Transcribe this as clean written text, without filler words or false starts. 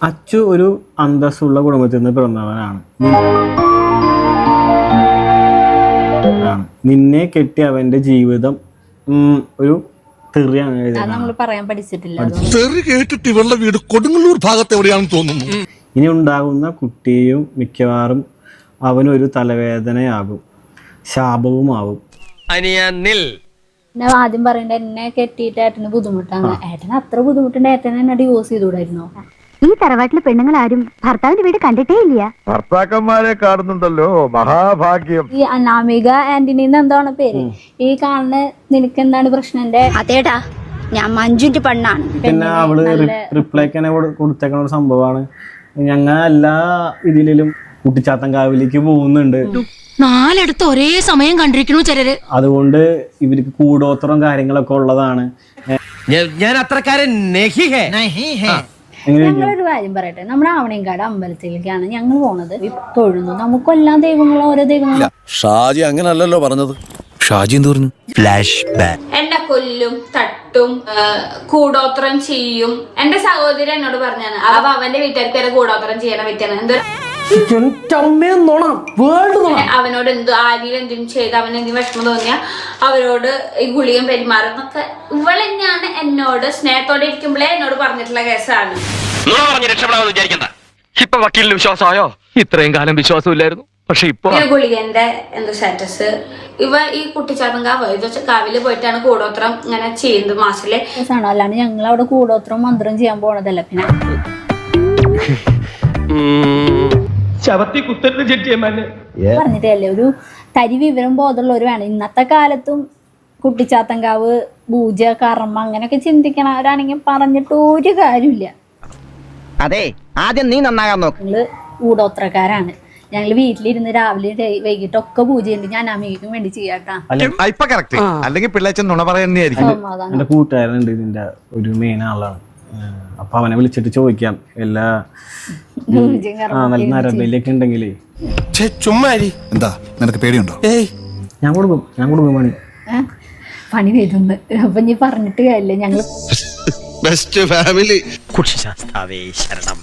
അച്ചു ഒരു അന്തസ്സുള്ള കുടുംബത്തിൽ നിന്ന് പിറന്നവനാണ്. നിന്നെ കെട്ടി അവന്റെ ജീവിതം ഒരു തെറിയാണ്. വീട് കൊടുങ്ങല്ലൂർ ഭാഗത്ത് എവിടെയാണെന്ന് തോന്നുന്നു. ഇനി ഉണ്ടാകുന്ന കുട്ടിയും മിക്കവാറും അവനൊരു തലവേദനയാകും, ശാപവുമാവും. ആദ്യം പറയണ്ട എന്നെ കെട്ടിയിട്ട് ഏട്ടന് ബുദ്ധിമുട്ടാണ്. ഏട്ടന് അത്ര ബുദ്ധിമുട്ടുണ്ട്, ഏട്ടനെ എന്നെ ഡിവോഴ്സ് ചെയ്തുകൂടായിരുന്നോ? ഈ തറവാട്ടിലെ പെണ്ണുങ്ങൾ ആരും ഭർത്താവിന്റെ വീട് കണ്ടിട്ടേ ഇല്ല. ഭർത്താക്കന്മാരെ കാണുന്നുണ്ടല്ലോ, മഹാഭാഗ്യം. ഈ അനാമിക ആന്റണിന്ന് എന്താണ് പേര്? ഈ കാണുന്ന നിനക്ക് എന്താണ് പ്രശ്നം? എന്റെ അതേടാ, ഞാൻ മഞ്ജുന്റെ പെണ്ണാണ്. പിന്നെ അവള് റിപ്ലൈക്ക് കൊടുത്തേക്കുന്ന ഒരു സംഭവമാണ്. ഞങ്ങൾ എല്ലാ ഇതിലും കുട്ടിച്ചാത്തൻകാവിലേക്ക് പോകുന്നുണ്ട്. 4 ഇടത്ത് ഒരേ സമയം കണ്ടിരിക്കണു ചിലര്. അതുകൊണ്ട് ഇവർക്ക് കൂടോത്രം കാര്യങ്ങളൊക്കെ ഉള്ളതാണ്. ഞാൻ അത്രക്കാരൻ ഞങ്ങളൊരു കാര്യം പറയട്ടെ, നമ്മുടെ ആവണേങ്കാട് അമ്പലത്തിലേക്കാണ് ഞങ്ങൾ പോണത്, തൊഴുന്നു. നമുക്കെല്ലാം ദൈവങ്ങളും ഓരോ ദൈവങ്ങളും. ഷാജി അങ്ങനല്ലല്ലോ പറഞ്ഞത്. ഷാജി എന്ത് പറഞ്ഞു? Flash back. എന്നെ കൊല്ലും, തട്ടും, കൂടോത്രം ചെയ്യും. എന്റെ സഹോദരി എന്നോട് പറഞ്ഞാണ് അവ അവന്റെ വീട്ടുകാർക്ക് വരെ കൂടോത്രം ചെയ്യണ വ്യക്തിയാണ്. എന്തോ അവനോട് എന്തോ ആരിയിൽ എന്തിനും ചെയ്ത് അവന് എന്തെങ്കിലും വിഷമം തോന്നിയ അവരോട് ഈ ഗുളിയും പെരുമാറും എന്നൊക്കെ ഇവളെന്നെയാണ് എന്നോട് സ്നേഹത്തോടെ ഇരിക്കുമ്പോഴേ എന്നോട് പറഞ്ഞിട്ടുള്ള കേസാണ്. ഇപ്പൊ വക്കീലിന് വിശ്വാസമായോ? ഇത്രയും കാലം വിശ്വാസമില്ലായിരുന്നു, പക്ഷെ ഇപ്പൊ ഗുളികന്റെ എന്തോ സ്റ്റാറ്റസ്. ഇവ ഈ കുട്ടിച്ചാത്തൻകാവ് കാവില് പോയിട്ടാണ് കൂടോത്രം ഇങ്ങനെ ചെയ്യുന്നത് മാസിലെ ആണോ, അല്ലാണ്ട് ഞങ്ങൾ അവിടെ കൂടോത്രം മന്ത്രം ചെയ്യാൻ പോണതല്ല. പിന്നെ പറഞ്ഞിട്ടല്ലേ ഒരു തരി വിവരം ബോധമുള്ളവർ വേണം. ഇന്നത്തെ കാലത്തും കുട്ടിച്ചാത്തൻകാവ് പൂജ കർമ്മ അങ്ങനെയൊക്കെ ചിന്തിക്കണവരാണെങ്കിൽ പറഞ്ഞിട്ട് ഒരു കാര്യമില്ല. അതെ, ആദ്യം നീ നന്നാകാൻ നോക്ക്. ഞങ്ങള് കൂടോത്രക്കാരാണ്. ഞങ്ങള് വീട്ടിലിരുന്ന് രാവിലെ വൈകിട്ടൊക്കെ പൂജ ചെയ്യുന്നുണ്ട്. ഞാൻ അമ്മയ്ക്കും വേണ്ടി ചെയ്യാട്ടാ. അല്ലെങ്കിൽ പിള്ളേച്ചൻ നുണ പറയുന്നതായിരിക്കും. എന്റെ കൂട്ടുകാരനുണ്ട്, ഇതിന്റെ ഒരു മെയിൻ ആളാണ്. അപ്പൊ അവനെ വിളിച്ചിട്ട് ചോദിക്കാം എല്ലാ നരബലിയൊക്കെ ഉണ്ടെങ്കിലേ. എന്താ നിനക്ക് പേടിയുണ്ടോ? ഞാൻ കൊടുക്കും പണി വരുന്നു. അപ്പൊ നീ പറഞ്ഞിട്ട് കാര്യമില്ല. ഞങ്ങള് ബെസ്റ്റ് ഫാമിലി. കുട്ടിശാസ്താവേ ശരണം.